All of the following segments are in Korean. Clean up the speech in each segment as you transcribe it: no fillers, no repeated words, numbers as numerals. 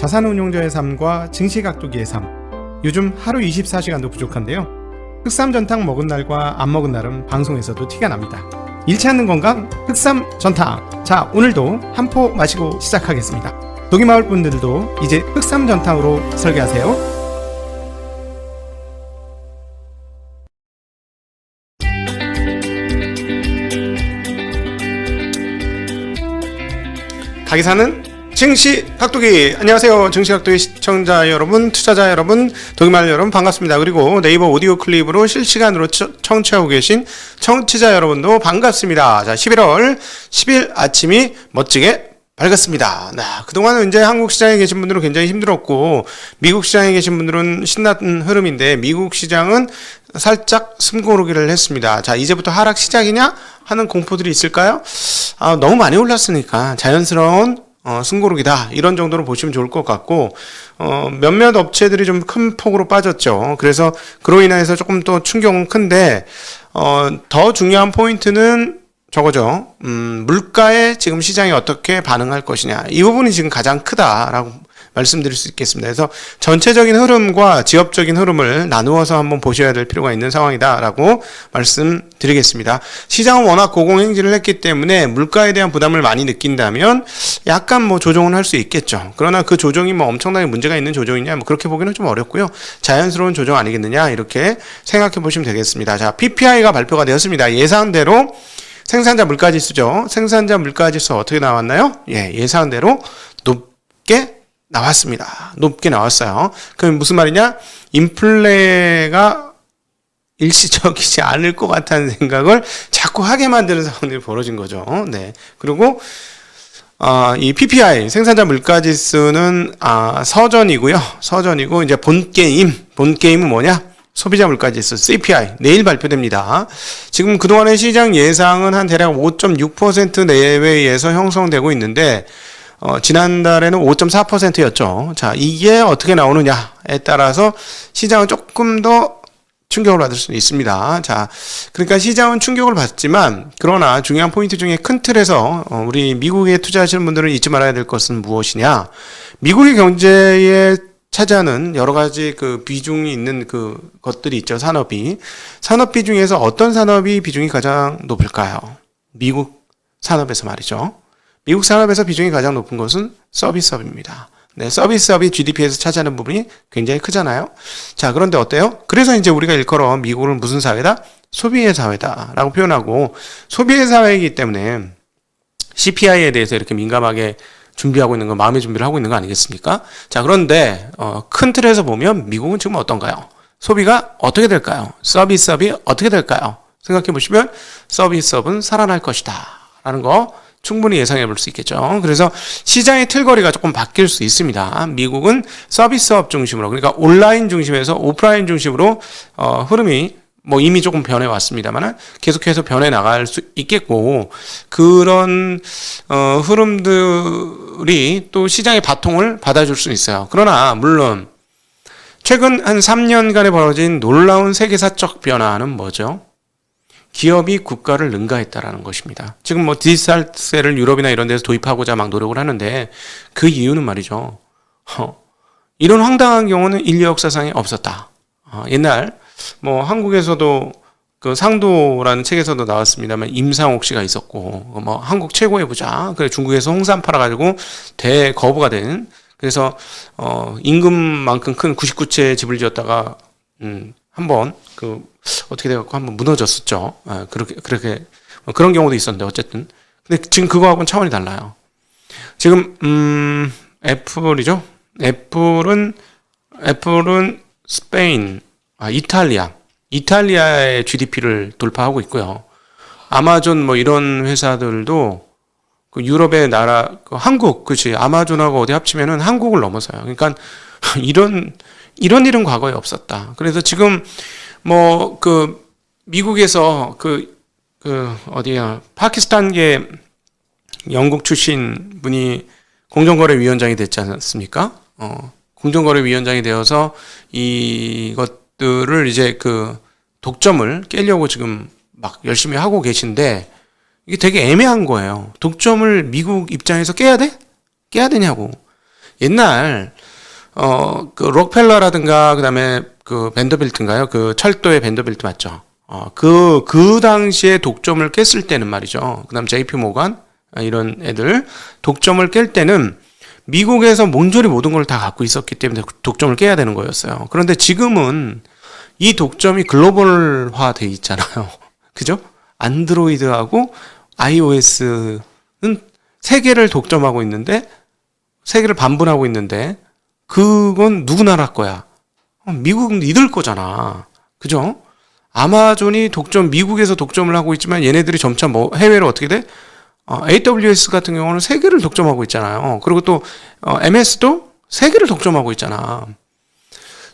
자산운용자의 삶과 증시각도기의 삶. 요즘 하루 24시간도 부족한데요. 흑삼 전탕 먹은 날과 안 먹은 날은 방송에서도 티가 납니다. 잃지 않는 건강 흑삼 전탕. 자, 오늘도 한 포 마시고 시작하겠습니다. 독이마을 분들도 이제 흑삼 전탕으로 설계하세요. 닭이 사는 증시각도기. 안녕하세요, 증시각도기 시청자 여러분, 투자자 여러분, 독이마을 여러분 반갑습니다. 그리고 네이버 오디오 클립으로 실시간으로 청취하고 계신 청취자 여러분도 반갑습니다. 자, 11월 10일 아침이 멋지게 밝았습니다. 그동안은 이제 한국 시장에 계신 분들은 굉장히 힘들었고, 미국 시장에 계신 분들은 신나는 흐름인데, 미국 시장은 살짝 숨고르기를 했습니다. 자, 이제부터 하락 시작이냐 하는 공포들이 있을까요? 너무 많이 올랐으니까 자연스러운 숨고르기다, 이런 정도로 보시면 좋을 것 같고, 몇몇 업체들이 좀 큰 폭으로 빠졌죠. 그래서 그로 인해서 조금 또 충격은 큰데, 더 중요한 포인트는 저거죠. 물가에 지금 시장이 어떻게 반응할 것이냐, 이 부분이 지금 가장 크다라고 말씀드릴 수 있겠습니다. 그래서 전체적인 흐름과 지역적인 흐름을 나누어서 한번 보셔야 될 필요가 있는 상황이다라고 말씀드리겠습니다. 시장은 워낙 고공행진을 했기 때문에 물가에 대한 부담을 많이 느낀다면 약간 뭐 조정은 할 수 있겠죠. 그러나 그 조정이 뭐 엄청나게 문제가 있는 조정이냐, 뭐 그렇게 보기는 좀 어렵고요. 자연스러운 조정 아니겠느냐, 이렇게 생각해 보시면 되겠습니다. 자, PPI가 발표가 되었습니다. 예상대로 생산자 물가지수죠. 생산자 물가지수 어떻게 나왔나요? 예상대로 높게 나왔습니다. 높게 나왔어요. 그럼 무슨 말이냐? 인플레가 일시적이지 않을 것 같다는 생각을 자꾸 하게 만드는 상황들이 벌어진 거죠. 네. 그리고 이 PPI 생산자 물가지수는 서전이고요. 서전이고, 이제 본 게임은 뭐냐? 소비자 물가지수 CPI 내일 발표됩니다. 지금 그동안의 시장 예상은 한 대략 5.6% 내외에서 형성되고 있는데, 지난달에는 5.4%였죠. 자, 이게 어떻게 나오느냐에 따라서 시장은 조금 더 충격을 받을 수 있습니다. 자, 그러니까 시장은 충격을 받지만, 그러나 중요한 포인트 중에 큰 틀에서 우리 미국에 투자하시는 분들은 잊지 말아야 될 것은 무엇이냐? 미국의 경제에 차지하는 여러 가지 그 비중이 있는 그 것들이 있죠. 산업이 중에서 어떤 산업이 비중이 가장 높을까요? 미국 산업에서 말이죠. 미국 산업에서 비중이 가장 높은 것은 서비스업입니다. 네, 서비스업이 GDP에서 차지하는 부분이 굉장히 크잖아요. 자, 그런데 어때요? 그래서 이제 우리가 일컬어 미국은 무슨 사회다? 소비의 사회다라고 표현하고, 소비의 사회이기 때문에 CPI에 대해서 이렇게 민감하게 준비하고 있는 거, 마음의 준비를 하고 있는 거 아니겠습니까? 자, 그런데 큰 틀에서 보면 미국은 지금 어떤가요? 소비가 어떻게 될까요? 서비스업이 어떻게 될까요? 생각해 보시면 서비스업은 살아날 것이다 라는 거 충분히 예상해 볼 수 있겠죠. 그래서 시장의 틀거리가 조금 바뀔 수 있습니다. 미국은 서비스업 중심으로, 그러니까 온라인 중심에서 오프라인 중심으로 흐름이 뭐 이미 조금 변해 왔습니다만 계속해서 변해 나갈 수 있겠고, 그런 흐름들이 또 시장의 바통을 받아줄 수 있어요. 그러나 물론 최근 한 3년간에 벌어진 놀라운 세계사적 변화는 뭐죠? 기업이 국가를 능가했다라는 것입니다. 지금 뭐 디지털세를 유럽이나 이런 데서 도입하고자 막 노력을 하는데, 그 이유는 말이죠, 이런 황당한 경우는 인류 역사상에 없었다. 옛날 뭐 한국에서도 그 상도라는 책에서도 나왔습니다만 임상옥 씨가 있었고, 뭐 한국 최고의 부자, 그래 중국에서 홍삼 팔아가지고 대거부가 된, 그래서 임금만큼 큰 99채의 집을 지었다가 한번 그 어떻게 돼갖고 한번 무너졌었죠. 그렇게 그런 경우도 있었는데, 어쨌든 근데 지금 그거하고는 차원이 달라요. 지금 애플이죠. 애플은 스페인, 이탈리아의 GDP를 돌파하고 있고요. 아마존 뭐 이런 회사들도 그 유럽의 나라, 그 한국, 그치, 아마존하고 어디 합치면은 한국을 넘어서요. 그러니까 이런 일은 과거에 없었다. 그래서 지금 뭐 그 미국에서 어디야, 파키스탄계 영국 출신 분이 공정거래위원장이 됐지 않습니까? 공정거래위원장이 되어서 이것들을 이제 그 독점을 깨려고 지금 막 열심히 하고 계신데, 이게 되게 애매한 거예요. 독점을 미국 입장에서 깨야 돼? 깨야 되냐고. 옛날 그 록펠러라든가 그다음에 그 벤더빌트인가요? 그 철도의 벤더빌트 맞죠? 그 당시에 독점을 깼을 때는 말이죠. 그다음 JP 모간 이런 애들 독점을 깰 때는 미국에서 몬졸이 모든 걸 다 갖고 있었기 때문에 독점을 깨야 되는 거였어요. 그런데 지금은 이 독점이 글로벌화 돼 있잖아요. 그죠? 안드로이드하고 iOS는 세계를 독점하고 있는데 세계를 반분하고 있는데 그건 누구 나라 거야? 미국은 이들 거잖아. 그죠? 아마존이 미국에서 독점을 하고 있지만 얘네들이 점차 해외로 어떻게 돼? AWS 같은 경우는 세계를 독점하고 있잖아요. 그리고 또 MS도 세계를 독점하고 있잖아.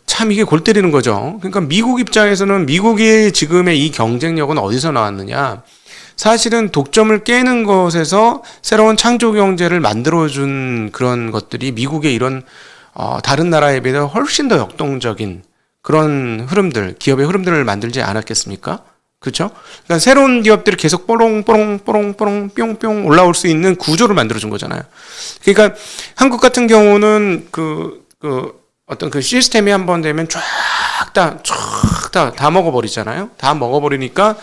참 이게 골 때리는 거죠. 그러니까 미국 입장에서는 미국의 지금의 이 경쟁력은 어디서 나왔느냐? 사실은 독점을 깨는 것에서 새로운 창조 경제를 만들어준 그런 것들이 미국의 이런 다른 나라에 비해서 훨씬 더 역동적인 그런 흐름들, 기업의 흐름들을 만들지 않았겠습니까? 그렇죠? 그러니까 새로운 기업들이 계속 뽀롱뽀롱 뿅뿅 올라올 수 있는 구조를 만들어준 거잖아요. 그러니까 한국 같은 경우는 어떤 그 시스템이 한번 되면 쫙 다 먹어버리잖아요. 다 먹어버리니까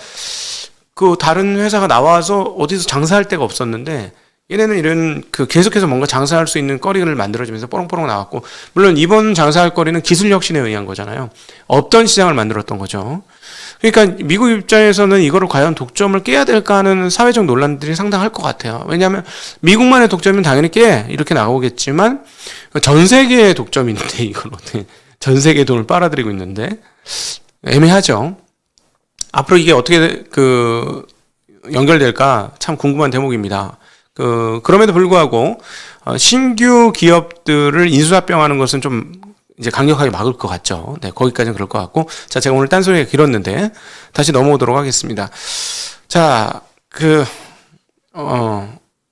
그 다른 회사가 나와서 어디서 장사할 데가 없었는데 얘네는 이런 계속해서 뭔가 장사할 수 있는 거리를 만들어주면서 뽀롱뽀롱 나왔고, 물론 이번 장사할 거리는 기술 혁신에 의한 거잖아요. 없던 시장을 만들었던 거죠. 그러니까 미국 입장에서는 이거를 과연 독점을 깨야 될까 하는 사회적 논란들이 상당할 것 같아요. 왜냐하면 미국만의 독점은 당연히 이렇게 나오겠지만 전 세계의 독점인데 이건 어떻게 전 세계의 돈을 빨아들이고 있는데 애매하죠. 앞으로 이게 어떻게 연결될까 참 궁금한 대목입니다. 그럼에도 불구하고 신규 기업들을 인수합병하는 것은 좀 이제 강력하게 막을 것 같죠. 네, 거기까지는 그럴 것 같고. 자, 제가 오늘 딴소리가 길었는데 다시 넘어오도록 하겠습니다. 자,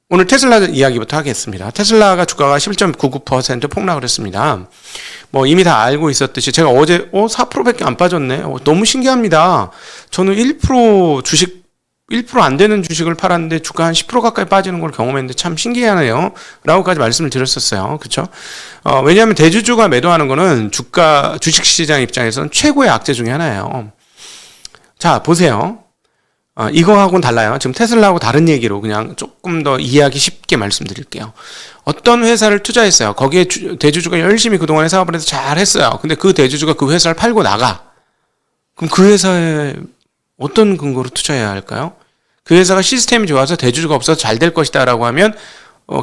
오늘 테슬라 이야기부터 하겠습니다. 테슬라가 주가가 11.99% 폭락을 했습니다. 뭐 이미 다 알고 있었듯이 제가 어제 4%밖에 안 빠졌네. 너무 신기합니다. 저는 1% 안 되는 주식을 팔았는데 주가 한 10% 가까이 빠지는 걸 경험했는데 참 신기하네요. 라고까지 말씀을 드렸었어요. 그렇죠? 왜냐하면 대주주가 매도하는 거는 주식시장 입장에서는 최고의 악재 중에 하나예요. 자, 보세요. 이거하고는 달라요. 지금 테슬라하고 다른 얘기로 그냥 조금 더 이해하기 쉽게 말씀드릴게요. 어떤 회사를 투자했어요. 거기에 대주주가 열심히 그동안에 사업을 해서 잘 했어요. 근데 그 대주주가 그 회사를 팔고 나가. 그럼 그 회사에 어떤 근거로 투자해야 할까요? 그 회사가 시스템이 좋아서 대주주가 없어서 잘 될 것이다 라고 하면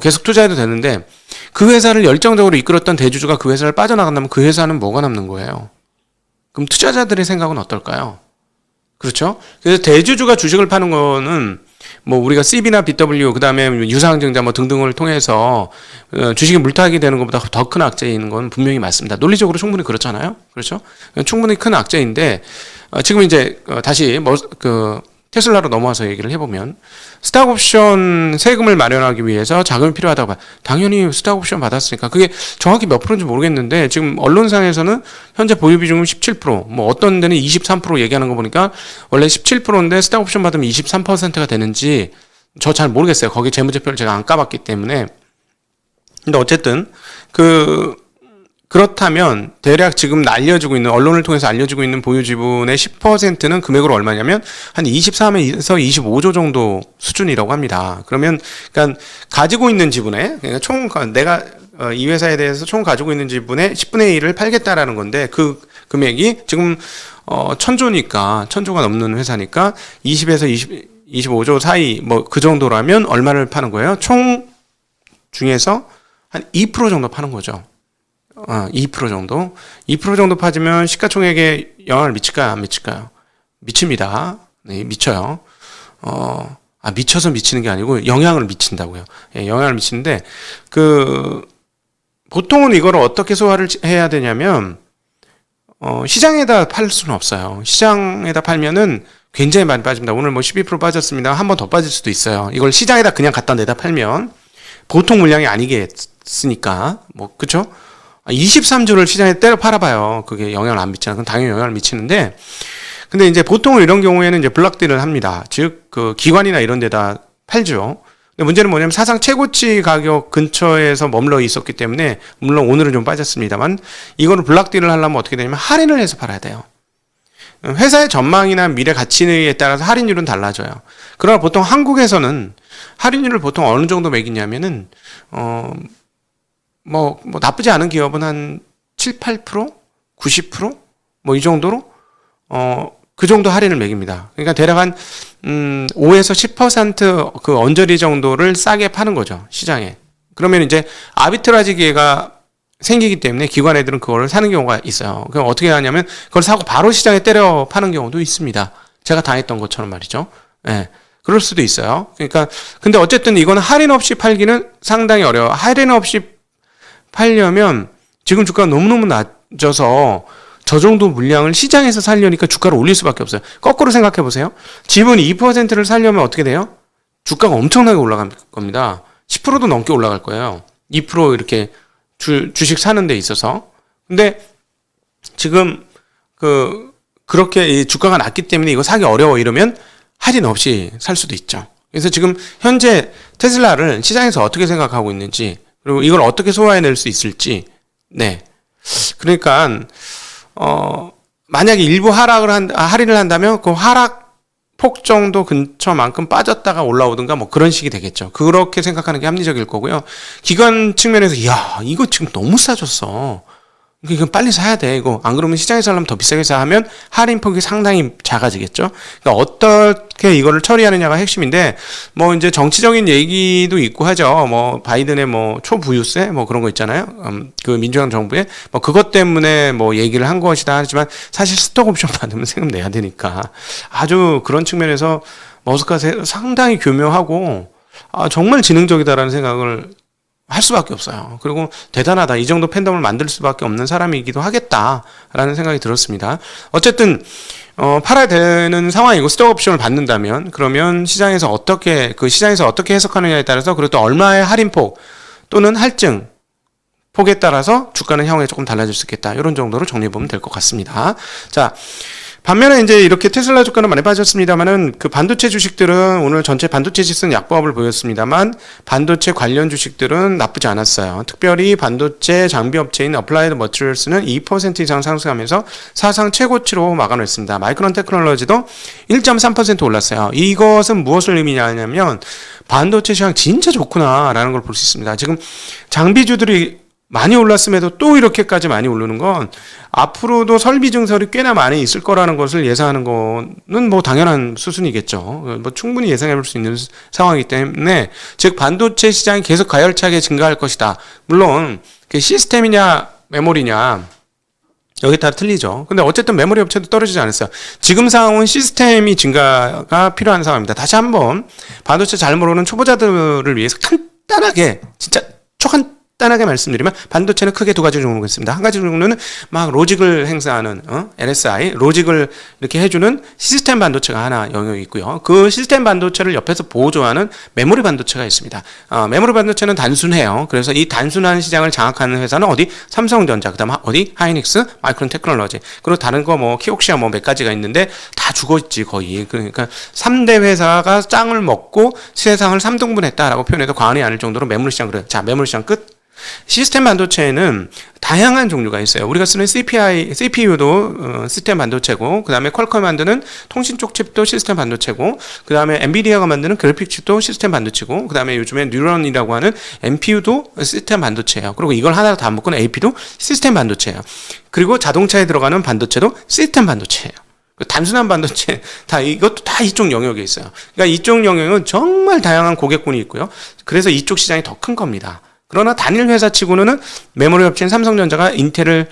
계속 투자해도 되는데 그 회사를 열정적으로 이끌었던 대주주가 그 회사를 빠져나간다면 그 회사는 뭐가 남는 거예요? 그럼 투자자들의 생각은 어떨까요? 그렇죠? 그래서 대주주가 주식을 파는 거는 뭐 우리가 CB나 BW 그다음에 유사항쟁자 뭐 등등을 통해서 주식이 물타기 되는 것보다 더 큰 악재인 건 분명히 맞습니다. 논리적으로 충분히 그렇잖아요. 그렇죠? 충분히 큰 악재인데 지금 이제 다시 테슬라로 넘어와서 얘기를 해보면 스탁옵션 세금을 마련하기 위해서 자금이 필요하다고 당연히 스탁옵션 받았으니까 그게 정확히 몇 프로인지 모르겠는데 지금 언론상에서는 현재 보유 비중은 17%, 뭐 어떤 데는 23% 얘기하는 거 보니까 원래 17%인데 스탁옵션 받으면 23%가 되는지 저 잘 모르겠어요. 거기 재무제표를 제가 안 까봤기 때문에. 근데 어쨌든 그렇다면 대략 지금 알려지고 있는 언론을 통해서 알려지고 있는 보유 지분의 10%는 금액으로 얼마냐면 한 23에서 25조 정도 수준이라고 합니다. 그러면 그러니까 가지고 있는 지분에 그러니까 내가 이 회사에 대해서 총 가지고 있는 지분의 10분의 1을 팔겠다라는 건데 그 금액이 지금 1000조니까 1000조가 넘는 회사니까 20에서 25조 사이 뭐 그 정도라면 얼마를 파는 거예요? 총 중에서 한 2% 정도 파는 거죠. 2% 정도? 2% 정도 빠지면 시가총액에 영향을 미칠까요? 안 미칠까요? 미칩니다. 네, 미쳐요. 미쳐서 미치는 게 아니고 영향을 미친다고요. 예, 영향을 미치는데, 보통은 이걸 어떻게 소화를 해야 되냐면, 시장에다 팔 수는 없어요. 시장에다 팔면은 굉장히 많이 빠집니다. 오늘 뭐 12% 빠졌습니다. 한 번 더 빠질 수도 있어요. 이걸 시장에다 그냥 갖다 내다 팔면, 보통 물량이 아니겠으니까, 그쵸? 23조를 시장에 때려 팔아봐요. 그게 영향을 안 미치나? 그럼 당연히 영향을 미치는데, 근데 이제 보통 이런 경우에는 이제 블락딜을 합니다. 즉, 기관이나 이런 데다 팔죠. 근데 문제는 뭐냐면 사상 최고치 가격 근처에서 머물러 있었기 때문에, 물론 오늘은 좀 빠졌습니다만, 이거를 블락딜을 하려면 어떻게 되냐면 할인을 해서 팔아야 돼요. 회사의 전망이나 미래 가치에 따라서 할인율은 달라져요. 그러나 보통 한국에서는 할인율을 보통 어느 정도 매기냐면은 나쁘지 않은 기업은 한 7, 8%? 90%? 뭐 이 정도로 그 정도 할인을 매깁니다. 그러니까 대략 한 5에서 10% 언저리 정도를 싸게 파는 거죠, 시장에. 그러면 이제 아비트라지 기회가 생기기 때문에 기관 애들은 그걸 사는 경우가 있어요. 그럼 어떻게 하냐면 그걸 사고 바로 시장에 때려 파는 경우도 있습니다. 제가 당했던 것처럼 말이죠. 예. 그럴 수도 있어요. 그러니까 근데 어쨌든 이거는 할인 없이 팔기는 상당히 어려워. 할인 없이 팔려면 지금 주가가 너무너무 낮아서 저 정도 물량을 시장에서 살려니까 주가를 올릴 수밖에 없어요. 거꾸로 생각해 보세요. 집은 2%를 살려면 어떻게 돼요? 주가가 엄청나게 올라갈 겁니다. 10%도 넘게 올라갈 거예요. 2% 이렇게 주식 사는 데 있어서. 근데 지금 그렇게 이 주가가 낮기 때문에 이거 사기 어려워 이러면 할인 없이 살 수도 있죠. 그래서 지금 현재 테슬라를 시장에서 어떻게 생각하고 있는지, 그리고 이걸 어떻게 소화해낼 수 있을지. 네. 그러니까 만약에 일부 할인을 한다면 그 하락 폭 정도 근처만큼 빠졌다가 올라오든가 뭐 그런 식이 되겠죠. 그렇게 생각하는 게 합리적일 거고요. 기관 측면에서 야 이거 지금 너무 싸졌어. 이거 빨리 사야 돼. 이거 안 그러면 시장에서 하려면 더 비싸게 사면 할인 폭이 상당히 작아지겠죠. 그러니까 어떻게 이거를 처리하느냐가 핵심인데, 뭐 이제 정치적인 얘기도 있고 하죠. 뭐 바이든의 뭐 초부유세 뭐 그런 거 있잖아요. 그 민주당 정부에 뭐 그것 때문에 뭐 얘기를 한 것이다 하지만 사실 스톡 옵션 받으면 세금 내야 되니까 아주 그런 측면에서 머스크가 상당히 교묘하고 정말 지능적이다라는 생각을 할 수밖에 없어요. 그리고 대단하다. 이 정도 팬덤을 만들 수밖에 없는 사람이기도 하겠다라는 생각이 들었습니다. 어쨌든 팔아야 되는 상황이고 스톡 옵션을 받는다면 그러면 시장에서 어떻게 해석하느냐에 따라서, 그리고 또 얼마의 할인폭 또는 할증 폭에 따라서 주가는 향후에 조금 달라질 수 있겠다. 이런 정도로 정리해보면 될 것 같습니다. 자, 반면에 이제 이렇게 테슬라 주가는 많이 빠졌습니다만은 그 반도체 주식들은 오늘 전체 반도체 지수는 약보합을 보였습니다만 반도체 관련 주식들은 나쁘지 않았어요. 특별히 반도체 장비 업체인 어플라이드 머티리얼스는 2% 이상 상승하면서 사상 최고치로 막아냈습니다. 마이크론 테크놀로지도 1.3% 올랐어요. 이것은 무엇을 의미하냐면 반도체 시장 진짜 좋구나라는 걸 볼 수 있습니다. 지금 장비주들이 많이 올랐음에도 또 이렇게까지 많이 오르는 건 앞으로도 설비 증설이 꽤나 많이 있을 거라는 것을 예상하는 거는 뭐 당연한 수순이겠죠. 뭐 충분히 예상해 볼 수 있는 상황이기 때문에, 즉 반도체 시장이 계속 가열차게 증가할 것이다. 물론 시스템이냐 메모리냐 여기 따라 틀리죠. 근데 어쨌든 메모리 업체도 떨어지지 않았어요. 지금 상황은 시스템이 증가가 필요한 상황입니다. 다시 한번 반도체 잘 모르는 초보자들을 위해서 간단하게 진짜 간단하게 말씀드리면 반도체는 크게 두 가지 종류가 있습니다. 한 가지 종류는 막 로직을 행사하는 LSI, 로직을 이렇게 해주는 시스템 반도체가 하나 영역이 있고요. 그 시스템 반도체를 옆에서 보조하는 메모리 반도체가 있습니다. 메모리 반도체는 단순해요. 그래서 이 단순한 시장을 장악하는 회사는 어디? 삼성전자, 그다음 어디? 하이닉스, 마이크론 테크놀로지, 그리고 다른 거 뭐 키옥시아 뭐 몇 가지가 있는데 다 죽어있지 거의. 그러니까 3대 회사가 짱을 먹고 세상을 3등분했다라고 표현해도 과언이 아닐 정도로 메모리 시장 그래요. 자, 메모리 시장 끝. 시스템 반도체에는 다양한 종류가 있어요. 우리가 쓰는 CPU도 시스템 반도체고, 그 다음에 퀄컴이 만드는 통신 쪽 칩도 시스템 반도체고, 그 다음에 엔비디아가 만드는 그래픽 칩도 시스템 반도체고, 그 다음에 요즘에 뉴런이라고 하는 NPU도 시스템 반도체예요. 그리고 이걸 하나 다 묶은 AP도 시스템 반도체예요. 그리고 자동차에 들어가는 반도체도 시스템 반도체예요. 단순한 반도체 이것도 다 이쪽 영역에 있어요. 그러니까 이쪽 영역은 정말 다양한 고객군이 있고요. 그래서 이쪽 시장이 더 큰 겁니다. 그러나 단일 회사치고는 메모리 업체인 삼성전자가 인텔을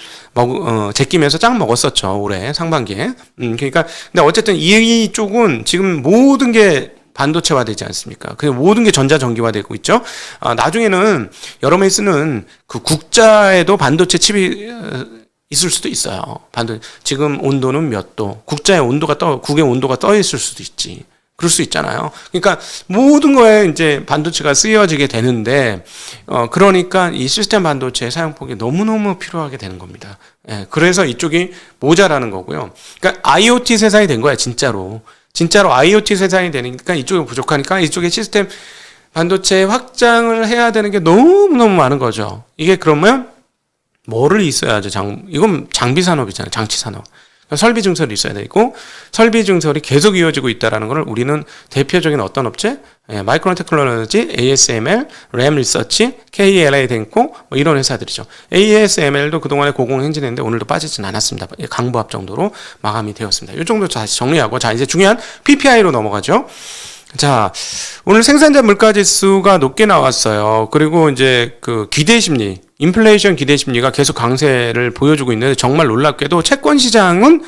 제끼면서 짱 먹었었죠. 올해 상반기에. 그러니까 근데 어쨌든 이쪽은 지금 모든 게 반도체화되지 않습니까? 그 모든 게 전자전기화되고 있죠. 나중에는 여러분이 쓰는 그 국자에도 반도체 칩이 있을 수도 있어요. 지금 온도는 몇 도, 국의 온도가 떠 있을 수도 있지. 그럴 수 있잖아요. 그러니까 모든 거에 이제 반도체가 쓰여지게 되는데, 그러니까 이 시스템 반도체의 사용폭이 너무너무 필요하게 되는 겁니다. 예, 그래서 이쪽이 모자라는 거고요. 그러니까 IoT 세상이 된 거야, 진짜로. 진짜로 IoT 세상이 되니까 이쪽이 부족하니까 이쪽에 시스템 반도체 확장을 해야 되는 게 너무너무 많은 거죠. 이게 그러면 뭐를 있어야죠? 이건 장비 산업이잖아요. 장치 산업. 설비 증설이 있어야 되고 설비 증설이 계속 이어지고 있다는 것을 우리는 대표적인 어떤 업체? 마이크론 테크놀로지, ASML, 램 리서치, KLA 덴코 뭐 이런 회사들이죠. ASML도 그동안에 고공행진했는데 오늘도 빠지진 않았습니다. 강보합 정도로 마감이 되었습니다. 이 정도 다시 정리하고 자 이제 중요한 PPI로 넘어가죠. 자, 오늘 생산자 물가 지수가 높게 나왔어요. 그리고 이제 그 기대 심리, 인플레이션 기대 심리가 계속 강세를 보여주고 있는데 정말 놀랍게도 채권 시장은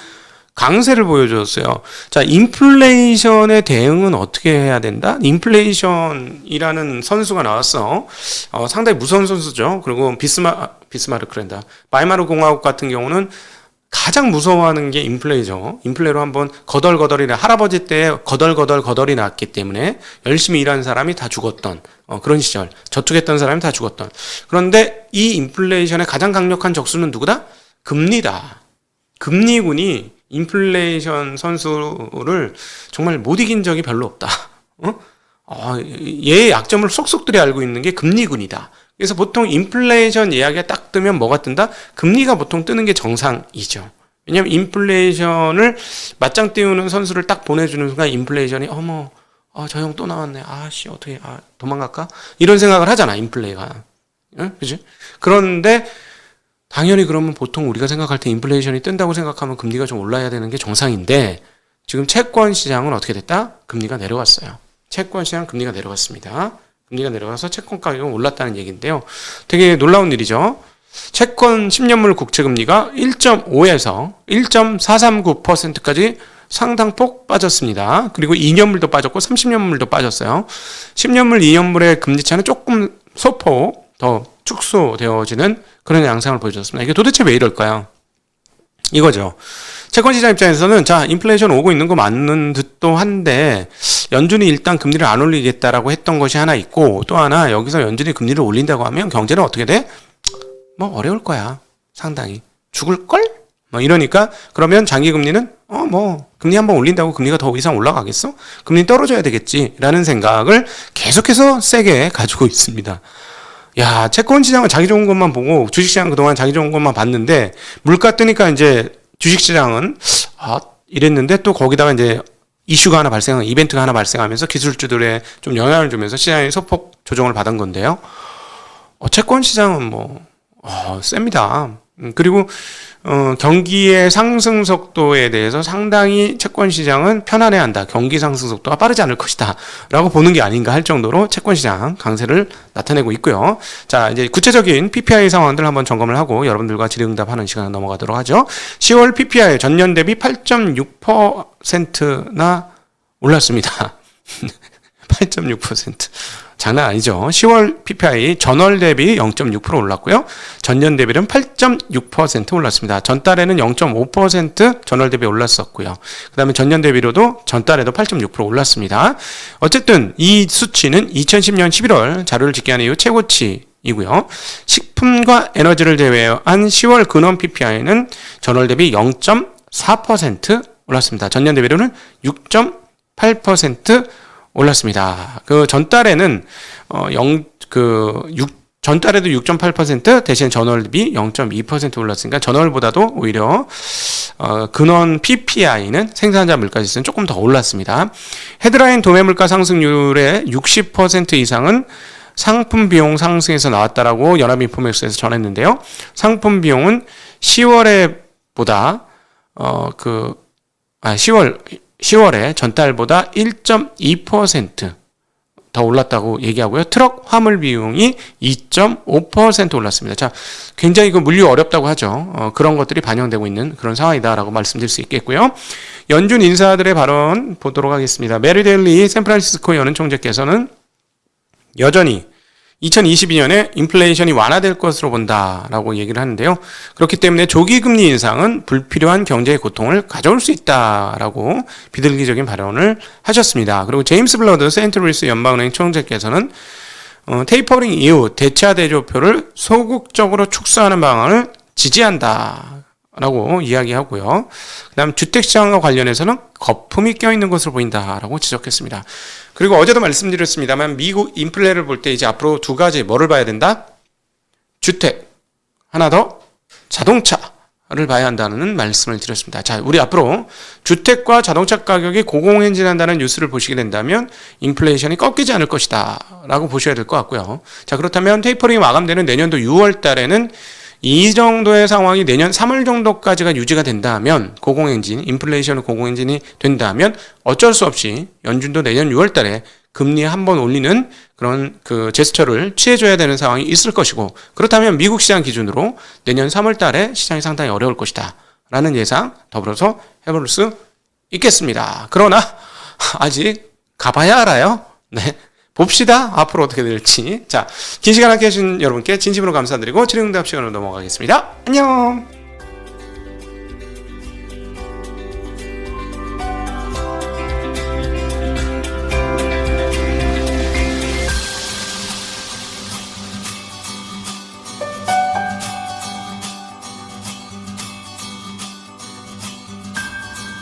강세를 보여줬어요. 자, 인플레이션에 대응은 어떻게 해야 된다? 인플레이션이라는 선수가 나왔어. 상당히 무서운 선수죠. 그리고 비스마르크랜다. 바이마르 공화국 같은 경우는 가장 무서워하는 게 인플레이죠. 인플레로 한번 거덜거덜이나 할아버지 때 거덜거덜이 났기 때문에 열심히 일하는 사람이 다 죽었던 그런 시절. 저축했던 사람이 다 죽었던. 그런데 이 인플레이션의 가장 강력한 적수는 누구다? 금리다. 금리군이 인플레이션 선수를 정말 못 이긴 적이 별로 없다. 얘의 약점을 쏙쏙들이 알고 있는 게 금리군이다. 그래서 보통 인플레이션 이야기가 딱 뜨면 뭐가 뜬다? 금리가 보통 뜨는 게 정상이죠. 왜냐하면 인플레이션을 맞짱 띄우는 선수를 딱 보내주는 순간 인플레이션이 저 형 또 나왔네. 어떻게 도망갈까? 이런 생각을 하잖아. 인플레이가. 응? 그지? 그런데 당연히 그러면 보통 우리가 생각할 때 인플레이션이 뜬다고 생각하면 금리가 좀 올라야 되는 게 정상인데 지금 채권 시장은 어떻게 됐다? 금리가 내려갔어요. 채권 시장 금리가 내려갔습니다. 금리가 내려가서 채권 가격이 올랐다는 얘기인데요. 되게 놀라운 일이죠. 채권 10년물 국채금리가 1.5에서 1.439%까지 상당폭 빠졌습니다. 그리고 2년물도 빠졌고 30년물도 빠졌어요. 10년물, 2년물의 금리차는 조금 소폭 더 축소되어지는 그런 양상을 보여줬습니다. 이게 도대체 왜 이럴까요? 이거죠. 채권시장 입장에서는 자 인플레이션 오고 있는 거 맞는 듯도 한데 연준이 일단 금리를 안 올리겠다라고 했던 것이 하나 있고 또 하나 여기서 연준이 금리를 올린다고 하면 경제는 어떻게 돼? 어려울 거야. 상당히. 죽을걸? 이러니까 그러면 장기금리는 금리 한번 올린다고 금리가 더 이상 올라가겠어? 금리 떨어져야 되겠지 라는 생각을 계속해서 세게 가지고 있습니다. 야, 채권시장은 자기 좋은 것만 보고 주식시장 그동안 자기 좋은 것만 봤는데 물가 뜨니까 이제 주식시장은 이랬는데 또 거기다가 이제 이슈가 하나 이벤트가 하나 발생하면서 기술주들에 좀 영향을 주면서 시장이 소폭 조정을 받은 건데요. 채권시장은 셉니다. 그리고 경기의 상승 속도에 대해서 상당히 채권 시장은 편안해한다. 경기 상승 속도가 빠르지 않을 것이다. 라고 보는 게 아닌가 할 정도로 채권 시장 강세를 나타내고 있고요. 자, 이제 구체적인 PPI 상황들 한번 점검을 하고 여러분들과 질의응답하는 시간을 넘어가도록 하죠. 10월 PPI 전년 대비 8.6%나 올랐습니다. 8.6%. 장난 아니죠. 10월 PPI 전월 대비 0.6% 올랐고요. 전년 대비는 8.6% 올랐습니다. 전달에는 0.5% 전월 대비 올랐었고요. 그 다음에 전년 대비로도 전달에도 8.6% 올랐습니다. 어쨌든 이 수치는 2010년 11월 자료를 집계한 이후 최고치이고요. 식품과 에너지를 제외한 10월 근원 PPI는 전월 대비 0.4% 올랐습니다. 전년 대비로는 6.8% 올랐습니다. 그 전달에는 전달에도 6.8% 대신 전월 대비 0.2% 올랐으니까 전월보다도 오히려 근원 PPI는 생산자 물가지수는 조금 더 올랐습니다. 헤드라인 도매 물가 상승률의 60% 이상은 상품 비용 상승에서 나왔다라고 연합인포맥스에서 전했는데요. 상품 비용은 10월에 전달보다 1.2% 더 올랐다고 얘기하고요. 트럭 화물 비용이 2.5% 올랐습니다. 자, 굉장히 물류 어렵다고 하죠. 그런 것들이 반영되고 있는 그런 상황이다라고 말씀드릴 수 있겠고요. 연준 인사들의 발언 보도록 하겠습니다. 메리 델리 샌프란시스코 연은총재께서는 여전히 2022년에 인플레이션이 완화될 것으로 본다라고 얘기를 하는데요. 그렇기 때문에 조기 금리 인상은 불필요한 경제의 고통을 가져올 수 있다라고 비둘기적인 발언을 하셨습니다. 그리고 제임스 블러드 세인트루이스 연방은행 총재께서는 테이퍼링 이후 대차 대조표를 소극적으로 축소하는 방안을 지지한다. 라고 이야기하고요. 그 다음 주택시장과 관련해서는 거품이 껴있는 것으로 보인다라고 지적했습니다. 그리고 어제도 말씀드렸습니다만 미국 인플레를 볼 때 이제 앞으로 두 가지 뭐를 봐야 된다? 주택, 하나 더 자동차를 봐야 한다는 말씀을 드렸습니다. 자, 우리 앞으로 주택과 자동차 가격이 고공행진한다는 뉴스를 보시게 된다면 인플레이션이 꺾이지 않을 것이다 라고 보셔야 될 것 같고요. 자, 그렇다면 테이퍼링이 마감되는 내년도 6월 달에는 이 정도의 상황이 내년 3월 정도까지가 유지가 된다면 고공행진, 인플레이션의 고공행진이 된다면 어쩔 수 없이 연준도 내년 6월 달에 금리 한 번 올리는 그런 그 제스처를 취해줘야 되는 상황이 있을 것이고, 그렇다면 미국 시장 기준으로 내년 3월 달에 시장이 상당히 어려울 것이다 라는 예상 더불어서 해볼 수 있겠습니다. 그러나 아직 가봐야 알아요. 네. 봅시다. 앞으로 어떻게 될지. 자, 긴 시간 함께 해주신 여러분께 진심으로 감사드리고 질의응답 시간으로 넘어가겠습니다. 안녕.